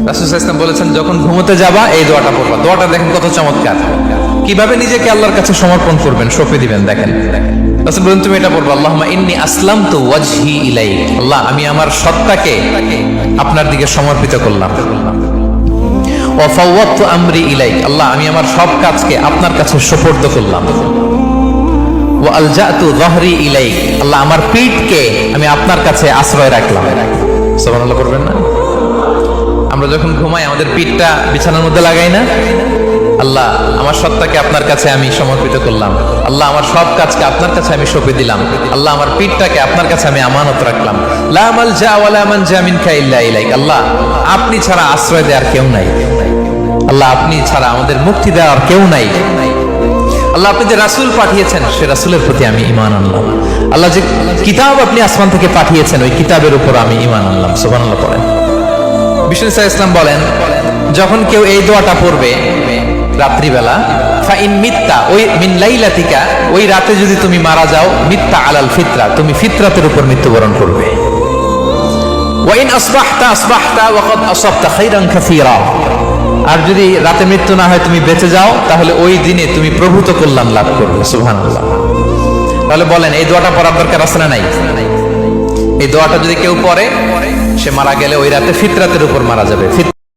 রাসূল সাল্লাল্লাহু আলাইহি ওয়াসাল্লাম বলেছেন, যখন ঘুমোতে যাবা এই দোয়াটা পড়বা। দোয়াটা দেখেন কত চমৎকার, কিভাবে নিজেকে আল্লাহর কাছে সমর্পণ করবেন, সঁপে দিবেন। দেখেন রাসূল বলেন, তুমি এটা পড়বা, আল্লাহুম্মা ইন্নী আসলামতু ওয়াজহি ইলাইক, আল্লাহ আমি আমার সত্তাকে আপনার দিকে সমর্পিত করলাম। ওয়া ফাওয়াদতু আমরি ইলাইক, আল্লাহ আমি আমার সব কাজকে আপনার কাছে সুপর্দ করলাম। ওয়া আলজাতু যাহরি ইলাইক, আল্লাহ আমার পিঠকে আমি আপনার কাছে আশ্রয় রাখলাম। সুবহানাল্লাহ পড়বেন না? আমরা যখন ঘুমাই আমাদের পিঠটা বিছানার মধ্যে লাগাই না? আল্লাহ আমার সত্তাকে আপনার কাছে আমি সমর্পিত করলাম, আল্লাহ আমার সব কাজকে আপনার কাছে আমি সঁপে দিলাম, আল্লাহ আমার পিঠটাকে আপনার কাছে আমি আমানত রাখলাম। লা মালজা ওয়ালা মানজা মিনকা ইল্লা ইলাইক, আল্লাহ আপনি ছাড়া আশ্রয় দেওয়ার কেউ নাই, আল্লাহ আপনি ছাড়া আমাদের মুক্তি দেওয়ার কেউ নাই। আল্লাহ আপনি যে রাসূল পাঠিয়েছেন সে রাসূলের প্রতি আমি ঈমান আনলাম। আল্লাহ যে কিতাব আপনি আসমান থেকে পাঠিয়েছেন ওই কিতাবের উপর আমি ঈমান আনলাম। সুবহানাল্লাহ পড়েন। বিষ্ণু ইসলাম বলেন, যখন কেউ এই দোয়াটা পড়বে রাত্রিবেলা, ফাইন মিত্তা, ওই মিন লাইলাতিকা, ওই রাতে যদি তুমি মারা যাও, মিত্তা আলাল ফিতরা, তুমি ফিতরাতের উপর মৃত্যুবরণ করবে। ওয়াইন আসবাহতা আসবাহতা ওয়া ক্বাদ আসাবতা খাইরান কাসীরা, আর যদি রাতে মৃত্যু না হয় তুমি বেঁচে যাও, তাহলে ওই দিনে তুমি প্রভূত কল্যাণ লাভ করবে। সুবহানাল্লাহ। তাহলে বলেন এই দোয়াটা পড়ার দরকার আছে না নাই? এই দোয়াটা যদি কেউ পড়ে সে মারা গেলে ওই রাতে ফিতরাতের উপর মারা যাবে।